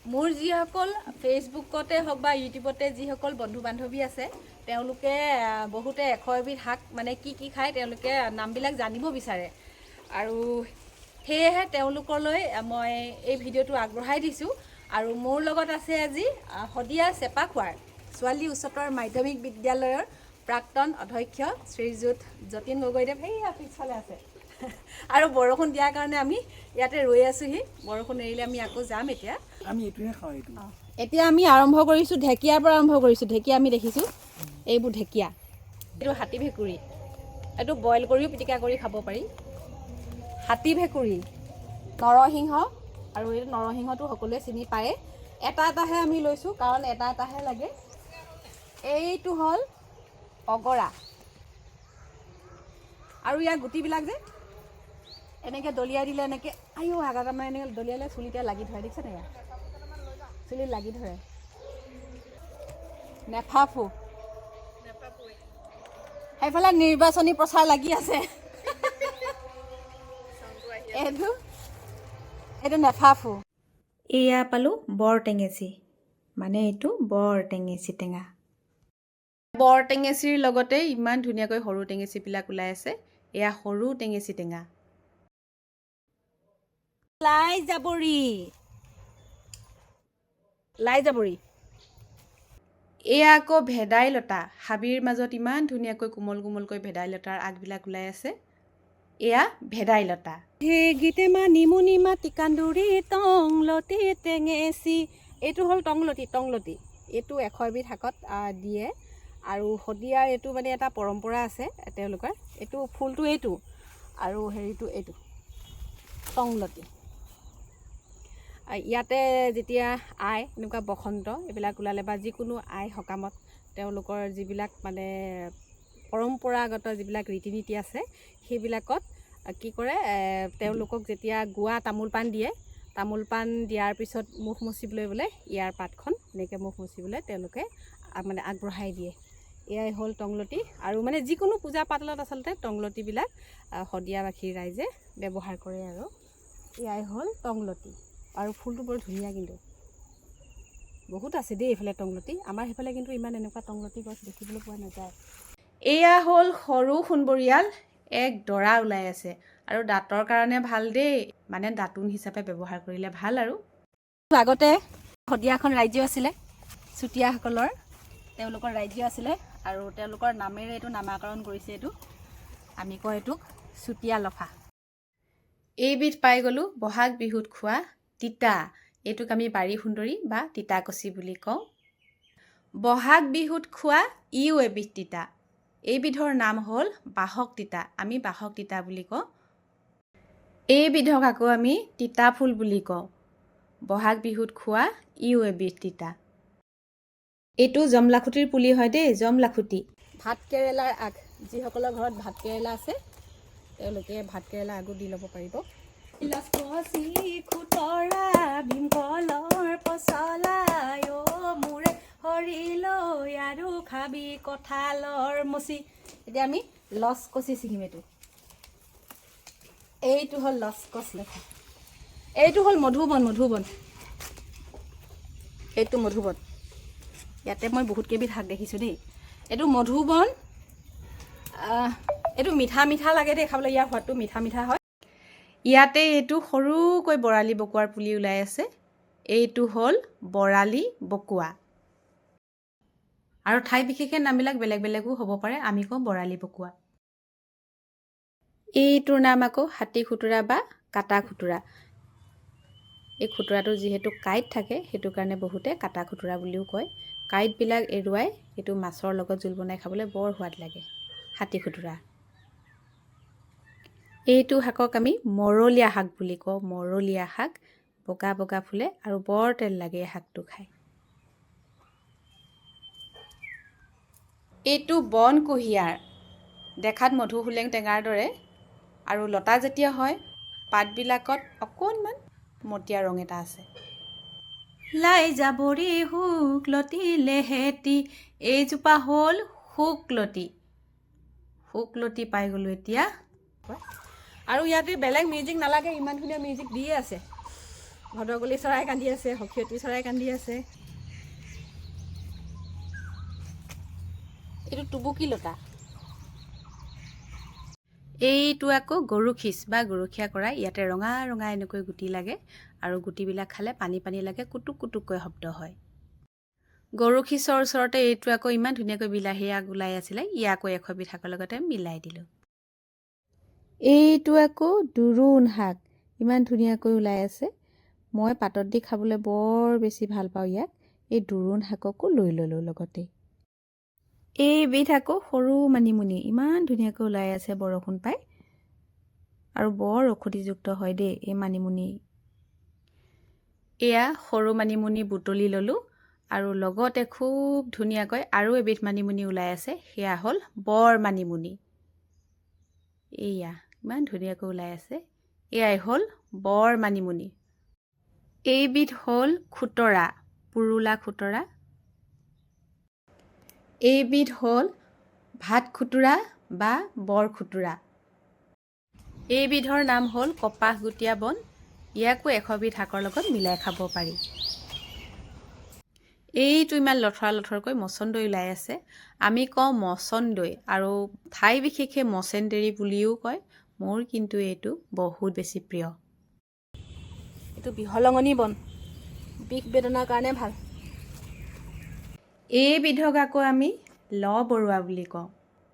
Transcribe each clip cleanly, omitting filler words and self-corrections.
মোৰ যিসকল ফেচবুকতে হওক বা ইউটিউবতে যিসকল বন্ধু বান্ধৱী আছে তেওঁলোকে বহুতে এশ এবিধ শাক মানে কি কি খায় তেওঁলোকে নামবিলাক জানিব বিচাৰে আৰু সেয়েহে তেওঁলোকলৈ মই এই ভিডিঅ'টো আগবঢ়াই দিছোঁ আৰু মোৰ লগত আছে আজি শদিয়া চেপাখোৱাৰ ছোৱালী উচ্চতৰ মাধ্যমিক বিদ্যালয়ৰ প্ৰাক্তন অধ্যক্ষ শ্ৰীযুত যতীন গগৈদেৱ সেইয়া পিছফালে আছে আৰু বৰষুণ দিয়াৰ কাৰণে আমি ইয়াতে ৰৈ আছোঁহি বৰষুণ এৰিলে আমি আকৌ যাম এতিয়া আমি এইটোহে খাওঁ এইটো এতিয়া আমি আৰম্ভ কৰিছোঁ ঢেকীয়াৰ পৰা আৰম্ভ কৰিছোঁ ঢেকীয়া আমি দেখিছোঁ এইবোৰ ঢেকীয়া এইটো হাতী ভেকুৰী এইটো বইল কৰিও পিটিকা কৰি খাব পাৰি হাতী ভেকুৰী নৰসিংহ আৰু এইটো নৰসিংহটো সকলোৱে চিনি পায়ে এটা এটাহে আমি লৈছোঁ কাৰণ এটা এটাহে লাগে এইটো হ'ল অগৰা আৰু ইয়াৰ গুটিবিলাক যে এনেকৈ দলিয়াই দিলে এনেকৈ আইও আগত আমাৰ এনেকৈ দলিয়ালে চুলিতে লাগি ধৰে দেখিছে নাই চুলিত লাগি ধৰে নেফাফু সেইফালে নিৰ্বাচনী প্ৰচাৰ লাগি আছে এইটো নেফাফু এয়া পালোঁ বৰ টেঙেচি মানে এইটো বৰ টেঙেচি টেঙা বৰ টেঙেচিৰ লগতে ইমান ধুনীয়াকৈ সৰু টেঙেচিবিলাক ওলাই আছে এয়া সৰু টেঙেচি টেঙা লাই জাবৰি এয়া আকৌ ভেদাইলতা হাবিৰ মাজত ইমান ধুনীয়াকৈ কোমল কোমলকৈ ভেদাইলতাৰ আগবিলাক ওলাই আছে এয়া ভেদাইলতা গীতে নিমুনি টিকান্দুৰি টংলতি টেঙেচি এইটো হ'ল টংলতি এইটো এশ এবিধ শাকত দিয়ে আৰু শদিয়াৰ এইটো মানে এটা পৰম্পৰা আছে তেওঁলোকৰ এইটো ফুলটো এইটো আৰু হেৰিটো এইটো টংলতি ইয়াতে যেতিয়া আই এনেকুৱা বসন্ত এইবিলাক ওলালে বা যিকোনো আই সকামত তেওঁলোকৰ যিবিলাক মানে পৰম্পৰাগত যিবিলাক ৰীতি নীতি আছে সেইবিলাকত কি কৰে তেওঁলোকক যেতিয়া গুৱা তামোল পাণ দিয়াৰ পিছত মুখ মুচিবলৈ বোলে ইয়াৰ পাতখন এনেকৈ মুখ মুচিবলৈ তেওঁলোকে মানে আগবঢ়াই দিয়ে এয়াই হ'ল টংলতি আৰু মানে যিকোনো পূজা পাতলত আচলতে টংলতিবিলাক শদিয়াবাসীৰ ৰাইজে ব্যৱহাৰ কৰে আৰু এয়াই হ'ল টংলতি আৰু ফুলটো বৰ ধুনীয়া কিন্তু বহুত আছে দেই এইফালে টংলতি আমাৰ সেইফালে কিন্তু ইমান এনেকুৱা টংলতি গছ দেখিবলৈ পোৱা নাযায় এয়া হ'ল সৰু সোণবৰিয়াল এক দৰা ওলাই আছে আৰু দাঁতৰ কাৰণে ভাল দেই মানে দাঁতোন হিচাপে ব্যৱহাৰ কৰিলে ভাল আৰু আগতে শদিয়াখন ৰাজ্য আছিলে চুতীয়াসকলৰ তেওঁলোকৰ ৰাজ্য আছিলে আৰু তেওঁলোকৰ নামেৰে এইটো নামাকৰণ কৰিছে এইটো আমি কওঁ এইটোক চুতীয়া লফা এইবিধ পাই গ'লোঁ বহাগ বিহুত খোৱা তিতা এইটোক আমি বাৰী সুন্দৰী বা তিতাকচি বুলি কওঁ বহাগ বিহুত খোৱা ইও এবিধ তিতা এইবিধৰ নাম হ'ল বাহক তিতা আমি বাহক তিতা বুলি কওঁ এইবিধক আকৌ আমি তিতা ফুল বুলি কওঁ বহাগ বিহুত খোৱা ইও এবিধ তিতা এইটো জমলাখুটিৰ পুলি হয় দেই জমলাখুটি ভাত কেৰেলাৰ আগ যিসকলৰ ঘৰত ভাত কেৰেলা আছে তেওঁলোকে ভাত কেৰেলা আগো দি ল'ব পাৰিব খুতৰা ভীমকলৰ পচলাই মোৰে হৰিলৈ আৰু খাবি কঁঠালৰ মচি এতিয়া আমি লচকচি ছিঙিম এইটো হ'ল লচকচি এইটো হ'ল মধুবন এইটো মধুবন ইয়াতে মই বহুত কেইবিধ শাক দেখিছোঁ দেই এইটো মধুবন এইটো মিঠা মিঠা লাগে দেই খাবলৈ ইয়াৰ সোৱাদটো মিঠা মিঠা হয় ইয়াতে এইটো সৰুকৈ বৰালি বকুৱাৰ পুলি ওলাই আছে এইটো হ'ল বৰালি বকুৱা আৰু ঠাই বিশেষে নামবিলাক বেলেগ বেলেগো হ'ব পাৰে আমি কওঁ বৰালি বকুৱা এইটোৰ নাম আকৌ হাতী খুতুৰা বা কাটা খুতুৰা এই খুতুৰাটো যিহেতু কাঁইট থাকে সেইটো কাৰণে বহুতে কাটা খুতুৰা বুলিও কয় কাঁইটবিলাক এৰুৱাই এইটো মাছৰ লগত জোল বনাই খাবলৈ বৰ সোৱাদ লাগে হাতী খুতুৰা এইটো শাকক আমি মৰলীয়া শাক বুলি কওঁ মৰলীয়া শাক বগা বগা ফুলে আৰু বৰ তেল লাগে এই শাকটো খাই এইটো বন কুঁহিয়াৰ দেখাত মধুসোলেং টেঙাৰ দৰে আৰু লতা যেতিয়া হয় পাতবিলাকত অকণমান মটীয়া ৰং এটা আছে লাই জাবৰি শুকলতি লেহেতি এইজোপা হ'ল শুকলতি পাই গ'লোঁ এতিয়া আৰু ইয়াতে বেলেগ মিউজিক নালাগে ইমান ধুনীয়া মিউজিক দিয়ে আছে ভদৰকলি চৰাই কান্দি আছে, সখীয়তী চৰাই কান্দি আছে। এইটো টুবুকি লতা। এইটো আকৌ গৰুখিচ বা গৰখীয়া কৰা। ইয়াতে ৰঙা ৰঙা এনেকৈ গুটি লাগে আৰু গুটিবিলাক খালে পানী পানী লাগে, কুটুক কুটুককৈ শব্দ হয়। গৰুখিচৰ ওচৰতে এইটো আকৌ ইমান ধুনীয়াকৈ বিলাহী আগ ওলাই আছিলে, ইয়াকো এশবিধ শাকৰ লগতে মিলাই দিলোঁ। এইটো আকৌ দুৰুণ শাক, ইমান ধুনীয়াকৈ ওলাই আছে। মই পাতত দি খাবলৈ বৰ বেছি ভাল পাওঁ ইয়াক। এই দুৰুণ শাককো লৈ ল'লোঁ লগতে। এইবিধ আকৌ সৰু মানিমুনি, ইমান ধুনীয়াকৈ ওলাই আছে বৰষুণ পাই, আৰু বৰ ঔষধিযুক্ত হয় দেই এই মানিমুনি। এয়া সৰু মানিমুনি বুটলি ল'লোঁ, আৰু লগতে খুব ধুনীয়াকৈ আৰু এবিধ মানিমুনি ওলাই আছে, সেয়া হ'ল বৰ মানিমুনি। এয়া ইমান ধুনীয়াকৈ ওলাই আছে, এয়াই হ'ল বৰ মানিমুনি। এইবিধ হ'ল খুতৰা, পুৰুলা খুতৰা। এইবিধ হ'ল ভাত খুতুৰা বা বৰ খুতুৰা। এইবিধৰ নাম হ'ল কপাহগুটীয়া বন। ইয়াকো এশবিধ শাকৰ লগত মিলাই খাব পাৰি। এইটো ইমান লথৰা লথৰকৈ মচন্দৈ ওলাই আছে। আমি কওঁ মচন্দৈ, আৰু ঠাই বিশেষে মচেন্দেৰী বুলিও কয়। মোৰ কিন্তু এইটো বহুত বেছি প্ৰিয়। এইটো বিহলঙনি বন, বিষ বেদনাৰ কাৰণে ভাল। এইবিধক আকৌ আমি ল বৰুৱা বুলি কওঁ,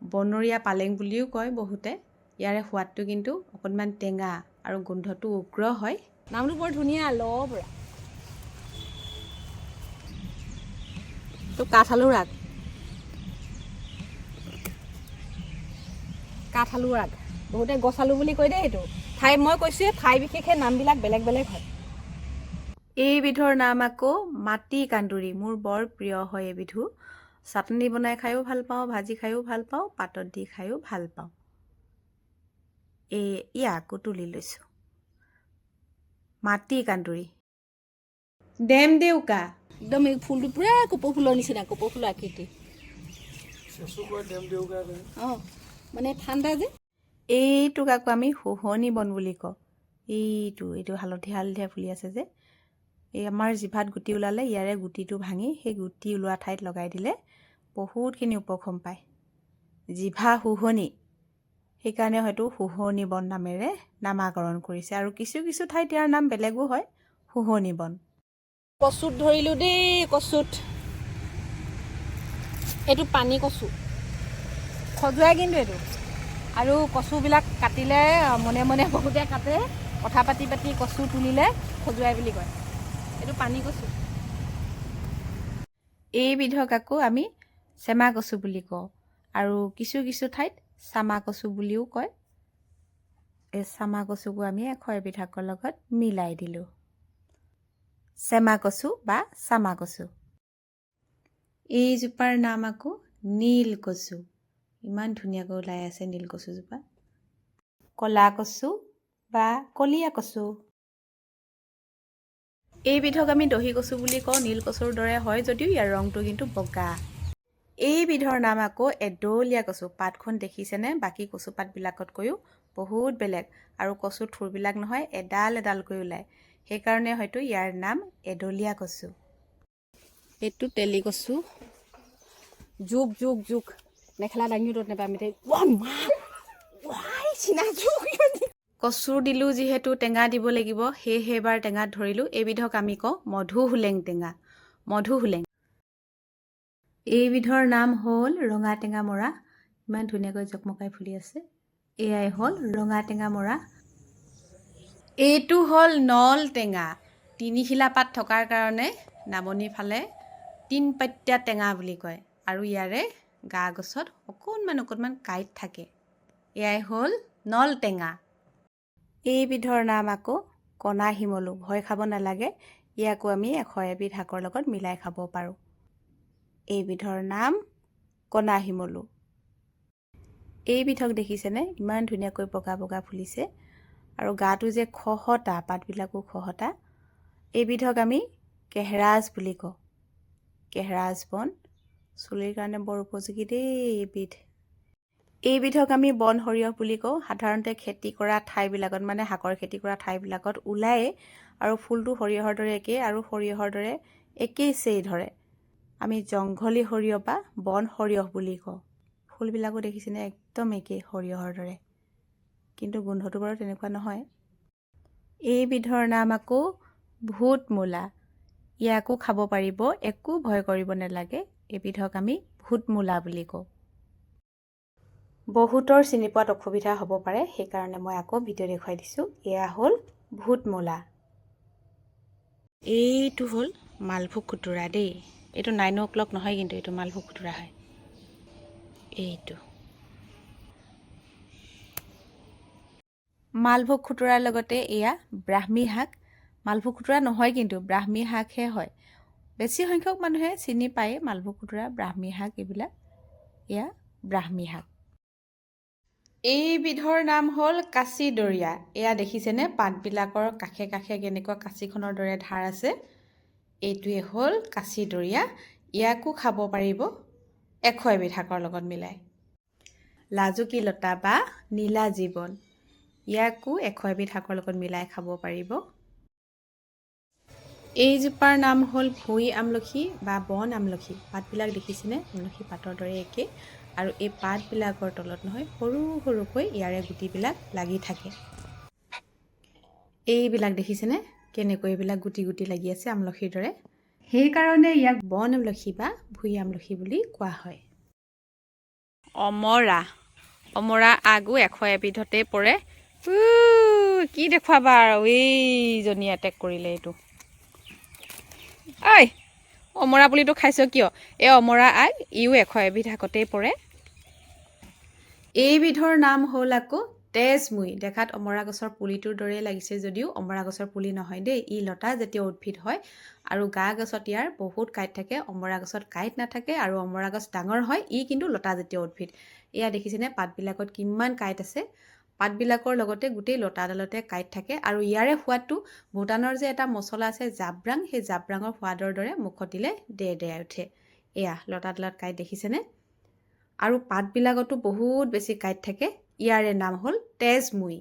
বনৰীয়া পালেং বুলিও কয় বহুতে। ইয়াৰে সোৱাদটো কিন্তু অকণমান টেঙা আৰু গোন্ধটো উগ্ৰ হয়। নামটো বৰ ধুনীয়া, ল বৰুৱা। এইটো কাঠআলুৰ আগ, কাঠআলুৰ আগ, বহুতে গছ আলু বুলি কয় দেই। এইটো ঠাই, মই কৈছোঁৱে ঠাই বিশেষে নামবিলাক বেলেগ বেলেগ হয়। এইবিধৰ নাম আকৌ মাটি কান্দুৰি। মোৰ বৰ প্ৰিয় হয় এইবিধো। চাটনি বনাই খায়ো ভাল পাওঁ, ভাজি খায়ো ভাল পাওঁ, পাতত দি খায়ো ভাল পাওঁ। ইয়াকো তুলি লৈছোঁ। মাটি কান্দুৰি, ডেম দেউকা, একদম এই ফুলটো পুৰা কপৌ ফুলৰ নিচিনা, কপৌ ফুলৰ আকৃতি। অঁ, মানে ঠাণ্ডা যে। এইটোক আকৌ আমি শুহনি বন বুলি কওঁ। এইটো হালধীয়া হালধীয়া ফুলি আছে যে, এই আমাৰ জিভাত গুটি ওলালে ইয়াৰে গুটিটো ভাঙি সেই গুটি ওলোৱা ঠাইত লগাই দিলে বহুতখিনি উপশম পায়। জিভা শুহনি, সেইকাৰণে হয়তো শুহনি বন নামেৰে নামাকৰণ কৰিছে, আৰু কিছু কিছু ঠাইত ইয়াৰ নাম বেলেগো হয়, শুহনি বন। কচুত ধৰিলোঁ দেই, কচুত। এইটো পানী কচু, খজুৱাই কিন্তু এইটো। আৰু কচুবিলাক কাটিলে মনে মনে বহুতে কাটে, কথা পাতি পাতি কচু তুলিলে খজুৱাই বুলি কয়। এইটো পানী কচু। এইবিধক আকৌ আমি চেমা কচু বুলি কওঁ, আৰু কিছু কিছু ঠাইত চামা কচু বুলিও কয়। এই চামা কচুকো আমি এশবিধ শাকৰ লগত মিলাই দিলোঁ। চেমা কচু বা চামা কচু। এইজোপাৰ নাম আকৌ নীল কচু। ইমান ধুনীয়াকৈ ওলাই আছে নীল কচুজোপা। কলা কচু বা কলীয়া কচু। এইবিধক আমি দহি কচু বুলি কওঁ। নীল কচুৰ দৰে হয় যদিও ইয়াৰ ৰংটো কিন্তু বগা। এইবিধৰ নাম আকৌ এডলীয়া কচু। পাতখন দেখিছেনে? বাকী কচু পাতবিলাকতকৈও বহুত বেলেগ, আৰু কচুৰ থুৰবিলাক নহয় এডাল এডালকৈ ওলায়, সেইকাৰণে হয়তো ইয়াৰ নাম এডলীয়া কচু। এইটো তেলি কচু, জোক জোক জোক, মেখেলা দাঙিও তত নাপায় আমি। কচু দিলোঁ যিহেতু টেঙা দিব লাগিব, সেয়েহে এবাৰ টেঙাত ধৰিলোঁ। এইবিধক আমি কওঁ মধুসোলেং টেঙা, মধুসোলেং। এইবিধৰ নাম হ'ল ৰঙা টেঙা মৰা। ইমান ধুনীয়াকৈ জকমকাই ফুলি আছে, এয়াই হ'ল ৰঙা টেঙা মৰা। এইটো হ'ল নল টেঙা। তিনিশিলা পাত থকাৰ কাৰণে নামনি ফালে তিনপাত্য়া টেঙা বুলি কয়, আৰু ইয়াৰে গা গছত অকণমান অকণমান কাঁইট থাকে। এয়াই হ'ল নল টেঙা। এইবিধৰ নাম আকৌ কণা শিমলু। ভয় খাব নালাগে, ইয়াকো আমি এশবিধ শাকৰ লগত মিলাই খাব পাৰোঁ। এইবিধৰ নাম কণা শিমলু। এইবিধক দেখিছেনে? ইমান ধুনীয়াকৈ বগা বগা ফুলিছে, আৰু গাটো যে খহটা, পাতবিলাকো খহটা। এইবিধক আমি কেহৰাজ বুলি কওঁ। কেহৰাজ বন, চুলিৰ কাৰণে বৰ উপযোগী দেই এইবিধ। এইবিধক আমি বন সৰিয়হ বুলি কওঁ। সাধাৰণতে খেতি কৰা ঠাইবিলাকত, মানে শাকৰ খেতি কৰা ঠাইবিলাকত ওলায়ে, আৰু ফুলটো সৰিয়হৰ দৰে একেই আৰু সৰিয়হৰ দৰে একেই চেই ধৰে। আমি জংঘলী সৰিয়হ বা বন সৰিয়হ বুলি কওঁ। ফুলবিলাকো দেখিছেনে একদম একেই সৰিয়হৰ দৰে, কিন্তু গোন্ধটো বাৰু তেনেকুৱা নহয়। এইবিধৰ নাম আকৌ ভূত মূলা। ইয়াকো খাব পাৰিব, একো ভয় কৰিব নালাগে। এবিধক আমি ভূত মূলা বুলি কওঁ। বহুতৰ চিনি পোৱাত অসুবিধা হ'ব পাৰে, সেইকাৰণে মই আকৌ ভিডিঅ' দেখুৱাই দিছোঁ। এয়া হ'ল ভূত মূলা। এইটো হ'ল মালভোগ খুতুৰা দেই। এইটো 9 o'clock নহয়, কিন্তু এইটো মালভোগ খুতুৰা হয়। এইটো মালভোগ খুতুৰাৰ লগতে এয়া ব্ৰাহ্মী শাক। মালভোগ খুতুৰা নহয়, কিন্তু ব্ৰাহ্মী শাকহে হয়। বেছি সংখ্যক মানুহে চিনি পায় মালভোগ খুতুৰা, ব্ৰাহ্মী শাক এইবিলাক। এয়া ব্ৰাহ্মী শাক। এইবিধৰ নাম হ'ল কাঁচিডৰীয়া। এয়া দেখিছেনে পাতবিলাকৰ কাষে কাষে কেনেকুৱা কাঁচিখনৰ দৰে ধাৰ আছে। এইটোৱে হ'ল কাঁচিডৰীয়া। ইয়াকো খাব পাৰিব 100 এবিধ শাকৰ লগত মিলাই। লাজুকী লতা বা নীলা জীৱন, ইয়াকো 100 এবিধ শাকৰ লগত মিলাই খাব পাৰিব। এইজোপাৰ নাম হ'ল ভুই আমলখি বা বন আমলখি। পাতবিলাক দেখিছেনে আমলখি পাতৰ দৰে একেই, আৰু এই পাতবিলাকৰ তলত নহয় সৰু সৰুকৈ ইয়াৰে গুটিবিলাক লাগি থাকে। এইবিলাক দেখিছেনে কেনেকৈ এইবিলাক গুটি গুটি লাগি আছে আমলখিৰ দৰে। সেইকাৰণে ইয়াক বন আমলখি বা ভুই আমলখি বুলি কোৱা হয়। অমৰা। অমৰা আগো 100 এবিধতে পৰে। কি দেখুৱাবা আৰু, এইজনী এটেক কৰিলে এইটো। ঐ অমৰা পুলিটো খাইছ কিয়? এই অমৰা আগ ইও 100 এবিধ শাকতেই পৰে। এইবিধৰ নাম হ'ল আকৌ তেজমুই। দেখাত অমৰা গছৰ পুলিটোৰ দৰেই লাগিছে যদিও অমৰা গছৰ পুলি নহয় দেই, ই লতা জাতীয় উদ্ভিদ হয়। আৰু গা গছত ইয়াৰ বহুত কাঁইট থাকে, অমৰা গছত কাঁইট নাথাকে। আৰু অমৰা গছ ডাঙৰ হয়, ই কিন্তু লতা জাতীয় উদ্ভিদ। এয়া দেখিছেনে পাতবিলাকত কিমান কাঁইট আছে। পাতবিলাকৰ লগতে গোটেই লতাডালতে কাঁইট থাকে। আৰু ইয়াৰে সোৱাদটো ভূটানৰ যে এটা মছলা আছে জাব্ৰাং, সেই জাব্ৰাঙৰ সোৱাদৰ দৰে মুখত দিলে দে দেয়াই উঠে। এয়া লতাডালত কাঁইট দেখিছেনে? আৰু পাতবিলাকতো বহুত বেছি কাঁইট থাকে। ইয়াৰে নাম হ'ল তেজমুই।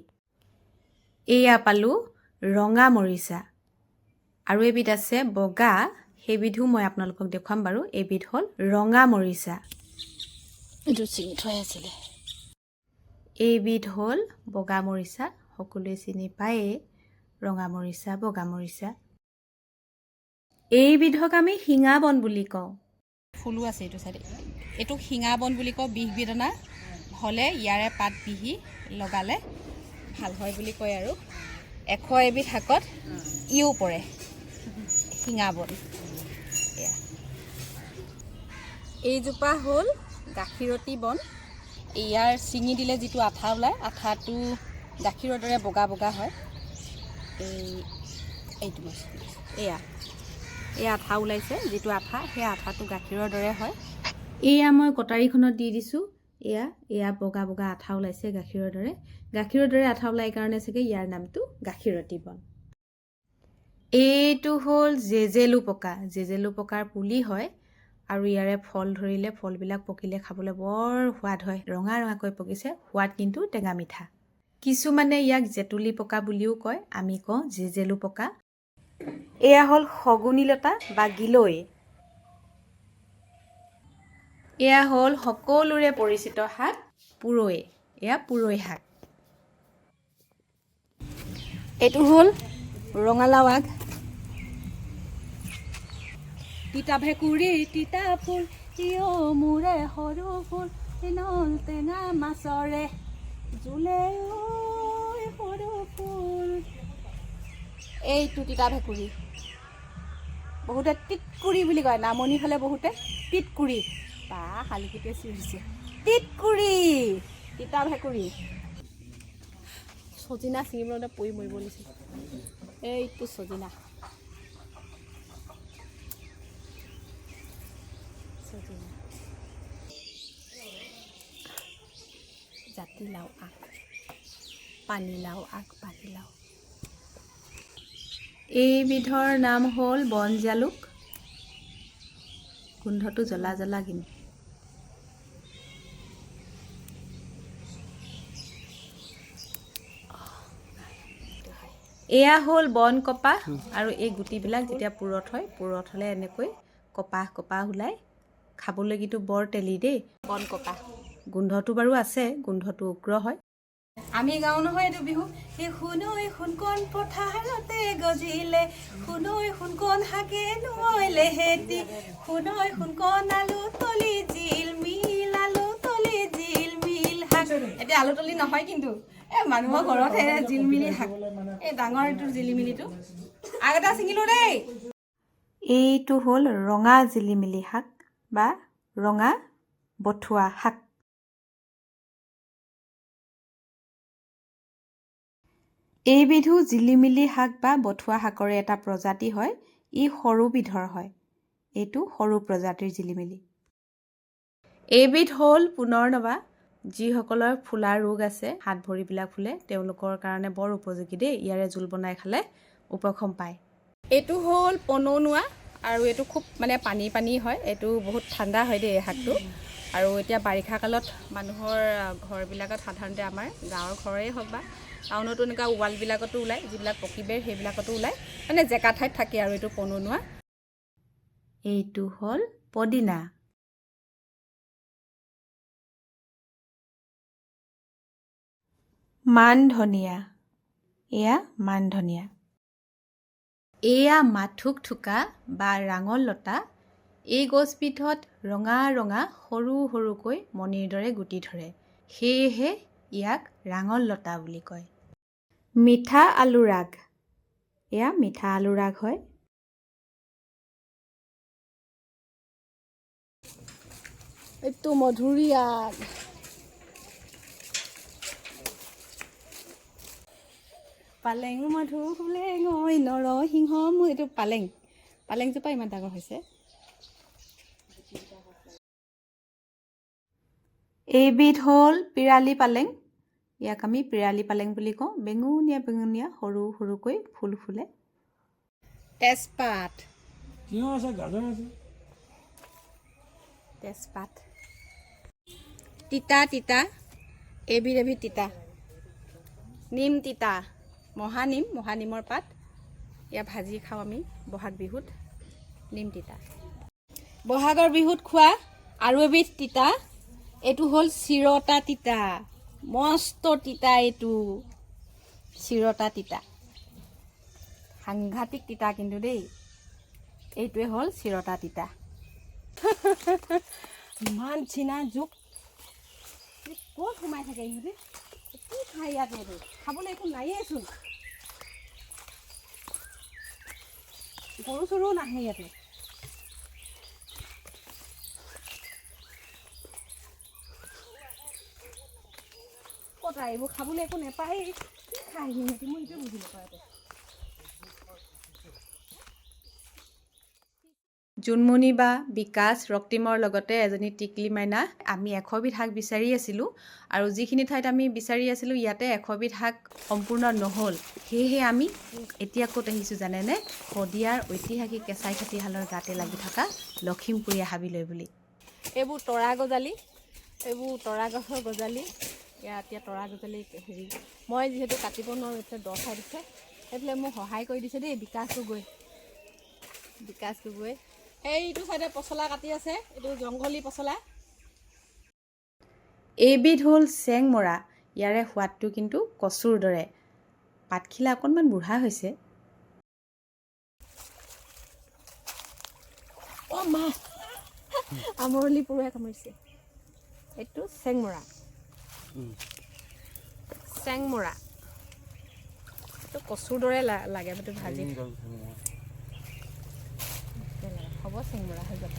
এয়া পালোঁ ৰঙা মৰিচা। আৰু এবিধ আছে বগা, সেইবিধো মই আপোনালোকক দেখুৱাম বাৰু। এইবিধ হ'ল ৰঙা মৰিচা। এইটো চিঙি থোৱাই আছিলে। এইবিধ হ'ল বগা মৰিচা। সকলোৱে চিনি পায়েই ৰঙা মৰিচা, বগা মৰিচা। এইবিধক আমি শিঙা বন বুলি কওঁ। ফুলো আছে এইটো চাইডে। এইটো শিঙা বন বুলি কওঁ। বিষ বেদনা হ'লে ইয়াৰে পাত পিহি লগালে ভাল হয় বুলি কয়। আৰু 100 এবিধ শাকত ইও পৰে শিঙা বন। এয়া এইজোপা হ'ল গাখীৰতী বন। ইয়াৰ ছিঙি দিলে যিটো আঠা ওলায়, আঠাটো গাখীৰৰ দৰে বগা বগা হয়। এইটো এয়া আঠা ওলাইছে, যিটো আঠা সেই আঠাটো গাখীৰৰ দৰে হয়। এয়া মই কটাৰীখনত দি দিছোঁ। এয়া বগা বগা আঠা ওলাইছে গাখীৰৰ দৰে। গাখীৰৰ দৰে আঠা ওলাই কাৰণে চাগে ইয়াৰ নামটো গাখীৰতী বন। এইটো হ'ল জেজেলু পকা। জেজেলু পকাৰ পুলি হয়, আৰু ইয়াৰে ফল ধৰিলে ফলবিলাক পকিলে খাবলৈ বৰ সোৱাদ হয়। ৰঙা ৰঙাকৈ পকিছে, সোৱাদ কিন্তু টেঙা মিঠা। কিছুমানে ইয়াক জেতুলী পকা বুলিও কয়, আমি কওঁ জেজেলু পকা। এয়া হ'ল শগুনী লতা বা গিলৈ। এয়া হ'ল সকলোৰে পৰিচিত শাক পুৰৈ। এয়া পুৰৈ শাক। এইটো হ'ল ৰঙালাও আগ। তিতা ভেকুৰী তিতা ফুল, ইও মোৰে সৰু ফুল, নল টেঙা মাছৰে জোলে সৰু ফুল। এইটো তিতা ভেকুৰী। বহুতে টিটকুৰি বুলি কয়, নামনি ফালে বহুতে টিটকুৰি। বা শালিকিতে চিঞৰিছে, টিটকুৰি তিতা ভেকুৰী। চজিনা ছিঙিবলৈ পৰি মৰিব লৈছে। এইটো চজিনা। জাতিলাও আগ, পানীলাও আগ, পানীলাও। এইবিধৰ নাম হ'ল বন জালুক। গোন্ধটো জ্বলা জ্বলা কিন্তু। এয়া হ'ল বন কপাহ আৰু এই গুটিবিলাক যেতিয়া পুৰঠ হয়, পুৰঠ হ'লে এনেকৈ কপাহ কপাহ ওলাই। খাবলৈ কিন্তু বৰ তেলি দেই বন কপাহ। গোন্ধটো বাৰু আছে, গোন্ধটো উগ্ৰ হয়। আমি গাওঁ নহয় এইটো বিহু। এই শুনৈ সোণকণ পথাৰতে গজিলে, শুনৈ সোণকণ হাগে নৈলে হেতি, শুনৈ সোণকণ আলু তলি জিল মিল, আলু তলি জিল মিল শাক। এতিয়া আলু তলি নহয় কিন্তু এই মানুহৰ ঘৰতহে জিলমিলি শাক, এই ডাঙৰ এইটো জিলিমিলিটো। আগতে ছিঙিলো দেই। এইটো হ'ল ৰঙা জিলিমিলি শাক বা ৰঙা বথুৱা শাক। এইবিধো জিলিমিলি শাক বা বথুৱা শাকৰে এটা প্ৰজাতি হয়। ই সৰু বিধৰ হয়। এইটো সৰু প্ৰজাতিৰ জিলিমিলি। এইবিধ হ'ল পুনৰ্নবা। যিসকলৰ ফুলা ৰোগ আছে, হাত ভৰিবিলাক ফুলে, তেওঁলোকৰ কাৰণে বৰ উপযোগী দেই। ইয়াৰে জোল বনাই খালে উপশম পায়। এইটো হ'ল পনৌনোৱা আৰু এইটো খুব মানে পানী পানী হয়। এইটো বহুত ঠাণ্ডা হয় দেই এই শাকটো। আৰু এতিয়া বাৰিষা কালত মানুহৰ ঘৰবিলাকত সাধাৰণতে আমাৰ গাঁৱৰ ঘৰেই হওক বা টাউনতো এনেকুৱা ৱালবিলাকতো ওলায়, যিবিলাক পকী বেৰ সেইবিলাকতো ওলায়, মানে জেকা ঠাইত থাকে আৰু এইটো পনৌনোৱা। এইটো হ'ল পদিনা। মান ধনিয়া। এয়া মান ধনিয়া। এয়া মাথোক থোকা বা ৰাঙল লতা। এই গছবিধত ৰঙা ৰঙা সৰু সৰুকৈ মণিৰ দৰে গুটি ধৰে, সেয়েহে ইয়াক ৰাঙল লতা বুলি কয়। মিঠা আলু ৰাগ। এয়া মিঠা আলু ৰাগ হয়। এইটো মধুৰিআগ। পালেং মধু ফুলেং ঐ নৰসিংহ মোৰ। এইটো পালেংজোপা ইমান ডাঙৰ হৈছে। এইবিধ হ'ল পিৰালি পালেং। ইয়াক আমি পিৰালি পালেং বুলি কওঁ। বেঙুনীয়া বেঙুনীয়া সৰু সৰুকৈ ফুল ফুলে। তেজপাত। তিয়ঁহ আছে, গাজৰ আছে। তেজপাত। তিতা তিতা, এবিধ এবিধ তিতা। নিম তিতা, মহানিমৰ পাত। এয়া ভাজি খাওঁ আমি বহাগ বিহুত। নিম তিতা। বহাগৰ বিহুত খোৱা আৰু এবিধ তিতা, এইটো হ'ল চিৰতা তিতা। মস্ত তিতা এইটো, চিৰতা তিতা। সাংঘাতিক তিতা কিন্তু দেই। এইটোৱে হ'ল চিৰতা তিতা। ইমান চিনা জোক, ক'ত সোমাই থাকে ইহঁতে? কি খাই ইয়াতে? খাবলৈ একো নায়েইচোন। গৰু চৰুও নাহে ইয়াতে। ক'ত এইবোৰ খাবলৈ একো নাপায়। কি খাই সিহঁতি? মই সেইটোৱে বুজি নাপাওঁ। জোনমণি বা বিকাশ ৰক্তিমৰ লগতে এজনী টিকলি মাইনা। আমি 100 বিধ শাক বিচাৰি আছিলোঁ আৰু যিখিনি ঠাইত আমি বিচাৰি আছিলোঁ ইয়াতে 100 বিধ শাক সম্পূৰ্ণ নহ'ল। সেয়েহে আমি এতিয়া ক'ত আহিছোঁ জানেনে? শদিয়াৰ ঐতিহাসিক কেঁচাই খাতিশালৰ গাতে লাগি থকা লখিমপুৰীয়া হাবিলৈ বুলি। এইবোৰ তৰা গজালি, এইবোৰ তৰা গছৰ গজালি। ইয়াত এতিয়া তৰা গজালি হেৰি, মই যিহেতু কাটিব নোৱাৰোঁ, এতিয়া দ ঠাই দিছে, সেইফালে মোক সহায় কৰি দিছে দেই বিকাশ গগৈ। এইটো চাইডে পচলা কাটি আছে, এইটো জংঘলী পচলা। এইবিধ হ'ল চেংমৰা। ইয়াৰে সোৱাদটো কিন্তু কচুৰ দৰে। পাতখিলা অকণমান বুঢ়া হৈছে। অ' মা, আমৰলি পৰুৱাই কামুৰিছে। এইটো চেংমৰা। এইটো কচুৰ দৰে লাগে, এইটো ভাজি হ'ব। চেংমৰা হৈ যাব।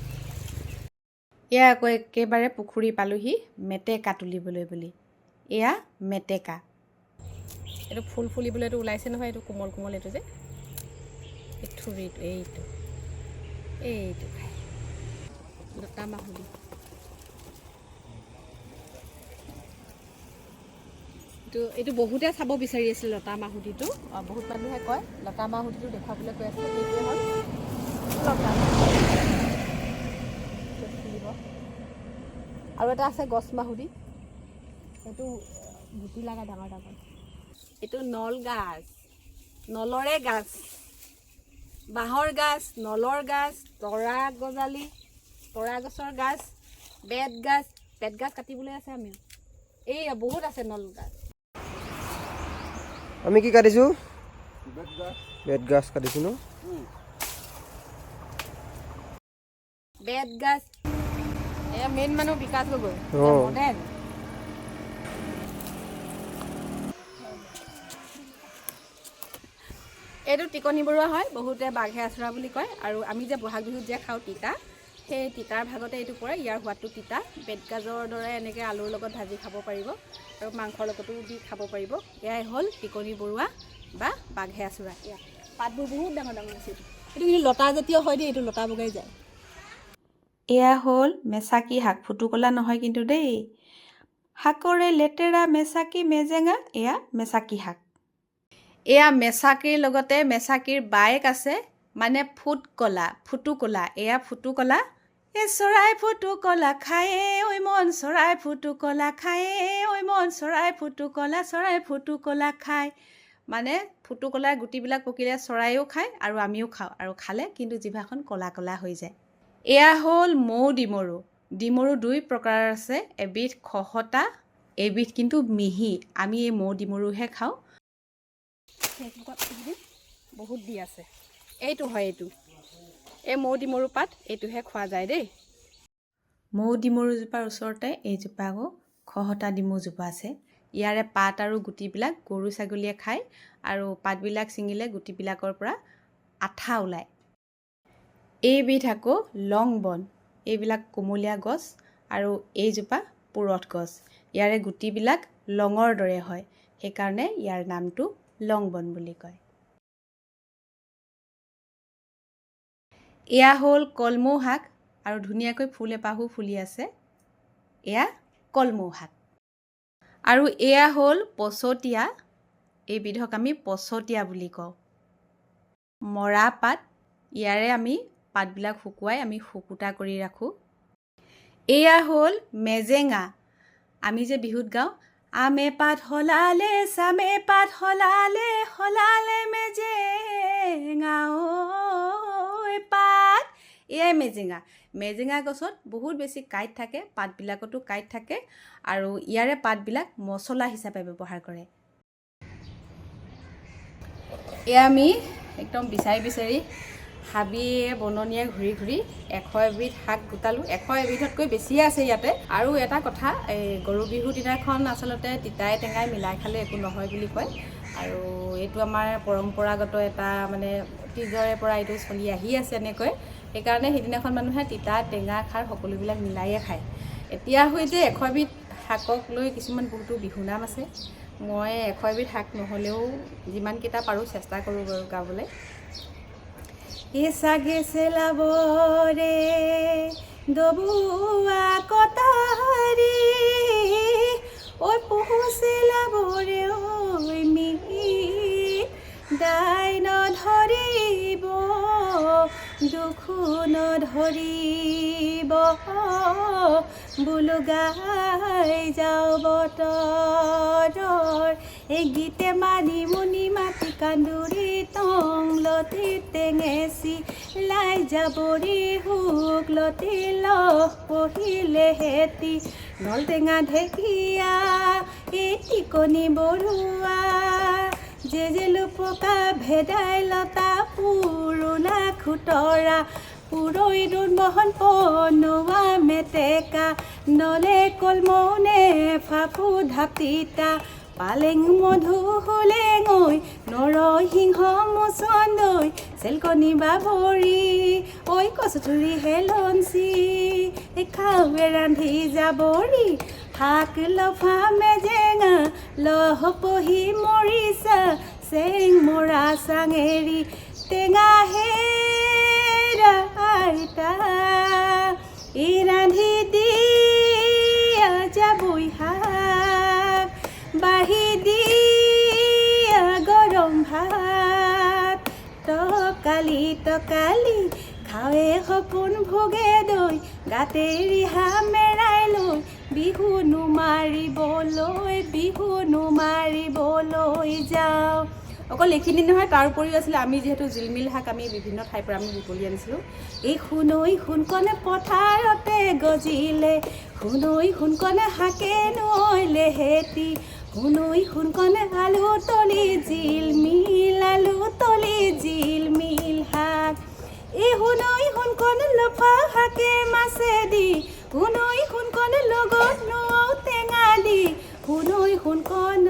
এয়া আকৌ একেবাৰে পুখুৰী পালোহি মেটেকা তুলিবলৈ বুলি। এয়া মেটেকা। এইটো ফুল ফুলিবলৈ এইটো ওলাইছে নহয়, এইটো কোমল কোমল এইটো যে এই থুৰিটো, এইটো খাই লতা মাহুলি। এইটো বহুতে চাব বিচাৰি আছিল লতা মাহুতিটো। বহুত মানুহে কয় লতা মাহুতিটো দেখুৱাবলৈ কৈ আছে। এইটোৱে হ'ল লতা মাহুতি। আৰু এটা আছে গছ মাহুতি, সেইটো গুটি লগা ডাঙৰ ডাঙৰ। এইটো নলগাজ। নলৰে গাজ, বাঁহৰ গাজ, নলৰ গাজ, তৰা গজালি, তৰা গছৰ গাজ, বেতগাজ কাটিবলৈ আছে আমি। এই বহুত আছে নল গাজ। আমি কি কাটিছোঁ? বেত গাছ কাটিছোঁ ন? বেতগাজ এয়া মেইন মানুহ বিকাশ গগৈ অঁ। মডেল। এইটো টিকনি বৰুৱা হয়, বহুতে বাঘে আচৰা বুলি কয়। আৰু আমি যে বহাগ বিহুত যে খাওঁ তিতা, সেই তিতাৰ ভাগতে এইটো পৰে। ইয়াৰ সোৱাদটো তিতা। বেতগাজৰ দৰে এনেকৈ আলুৰ লগত ভাজি খাব পাৰিব আৰু মাংসৰ লগতো দি খাব পাৰিব। এয়াই হ'ল টিকনি বৰুৱা বা বাঘে আচৰা। এয়া পাতবোৰ বহুত ডাঙৰ ডাঙৰ আছে। এইটো কিন্তু লতা জাতীয় হয় দেই, এইটো লতা বগাই যায়। এয়া হ'ল মেচাকী শাক, ফুটুকলা নহয় কিন্তু দেই। শাকৰে লেতেৰা মেচাকী মেজেঙা, এয়া মেচাকী শাক। এয়া মেচাকীৰ লগতে মেচাকীৰ বায়েক আছে, মানে ফুটুকলা। এয়া ফুটুকলা। এ চৰাই ফুটুকলা খায়ে ঐ মন, চৰাই ফুটুকলা খায়ে ঐ মন, চৰাই ফুটুকলা খায়। মানে ফুটুকলাৰ গুটিবিলাক পকিলে চৰাইও খায় আৰু আমিও খাওঁ, আৰু খালে কিন্তু জিভাখন কলা কলা হৈ যায়। এয়া হ'ল মৌ ডিমৰু। ডিমৰু দুই প্ৰকাৰৰ আছে, এবিধ খহটা, এবিধ কিন্তু মিহি। আমি এই মৌ ডিমৰুহে খাওঁ। বহুত দি আছে। এইটো হয়, এই মৌ ডিমৰু পাত, এইটোহে খোৱা যায় দেই। মৌ ডিমৰুজোপাৰ ওচৰতে এইজোপা আকৌ খহটা ডিমৰুজোপা আছে। ইয়াৰে পাত আৰু গুটিবিলাক গৰু ছাগলীয়ে খায়, আৰু পাতবিলাক ছিঙিলে গুটিবিলাকৰ পৰা আঠা ওলায়। এইবিধ আকৌ লং বন। এইবিলাক কোমলীয়া গছ, আৰু এইজোপা পুৰঠ গছ। ইয়াৰে গুটিবিলাক লঙৰ দৰে হয়, সেইকাৰণে ইয়াৰ নামটো লং বন বুলি কয়। এয়া হ'ল কলমৌ শাক, আৰু ধুনীয়াকৈ ফুল এপাহো ফুলি আছে। এয়া কলমৌ শাক। আৰু এয়া হ'ল পচতীয়া। এইবিধক আমি পচতীয়া বুলি কওঁ। মৰা পাত, ইয়াৰে আমি পাতবিলাক শুকুৱাই আমি শুকুতা কৰি ৰাখোঁ। এয়া হ'ল মেজেঙা। আমি যে বিহুত গাওঁ, আমে পাত সলালে চামে পাত সলালে, সলালে মেজেঙা ঐ পাত। এয়াই মেজেঙা। মেজেঙা গছত বহুত বেছি কাঁইট থাকে, পাতবিলাকতো কাঁইট থাকে, আৰু ইয়াৰে পাতবিলাক মছলা হিচাপে ব্যৱহাৰ কৰে। এয়া আমি একদম বিচাৰি হাবিয়ে বননিয়ে ঘূৰি 100 এবিধ শাক গোটালোঁ। 100 এবিধতকৈ বেছিয়ে আছে ইয়াতে। আৰু এটা কথা, এই গৰু বিহুৰ দিনাখন আচলতে তিতাই টেঙাই মিলাই খালে একো নহয় বুলি কয়। আৰু এইটো আমাৰ পৰম্পৰাগত এটা মানে অতীজৰে পৰা এইটো চলি আহি আছে এনেকৈ। সেইকাৰণে সেইদিনাখন মানুহে তিতা টেঙা খাৰ সকলোবিলাক মিলাইয়ে খায়। এতিয়া হৈছে 100 এবিধ শাকক লৈ কিছুমান বহুতো বিহুনাম আছে। মই 100 এবিধ শাক নহ'লেও যিমানকেইটা পাৰোঁ চেষ্টা কৰোঁ বাৰু গাবলৈ। চাগে চেলাবৰে দবুৱা কটাৰী, ঐ পহু চেলাবৰে ঐ মিহি, দাই নধৰিব দুখো নধৰিব, বোলো গাই যাওঁ বতৰৰ এই গীতে মানিমুনি মাটি কান্দুৰি টংলতি টেঙেচি লাই যাবৰি শুকলতি লহ পহিলে হেতি, নল টেঙা ঢেকীয়া এই টিকনি বৰুৱা, জেজেলু পকা ভেদাইলতা পুৰণা খুতৰা, পুৰৈ দুনমহন পনোৱা মেটেকা, নলে কলমৌনে ফাফু ধাপিতা, পালেং মধু হোলেঙৈ নৰসিংহ মুচন্দৈ, চেলকনি বাবৰি ঐ কচুথুৰি হেলঞ্চি, খাৱে ৰান্ধি যাবৰি, শাক লফা মেজেঙা লহ পহি মৰিচা, চেং মৰা চাঙেৰি টেঙা হেৰা আইতা, ই ৰান্ধি দিয়া যাবই শাক, বাঢ়ি দিয়া গৰম ভাত, টকালি খাৱে সপোন ভোগে দৈ, গাতে ৰিহা মেৰাই লৈ, বিহু নুমাৰিবলৈ যাওঁ, অকল এইখিনি নহয়, তাৰ উপৰিও আছিলে আমি যিহেতু জিলমিল শাক আমি বিভিন্ন ঠাইৰ পৰা আমি বুটলি আনিছিলোঁ। এই সোণকণে পথাৰতে গজিলে, সোণকণে শাকে নৈলে হেতি, সোণকণে আলু তলি জিলমিল শাক। এই সোণকণে লফা শাকে মাছেদি, সোণকণে লগত নৌ টেঙা দি, সোণকণ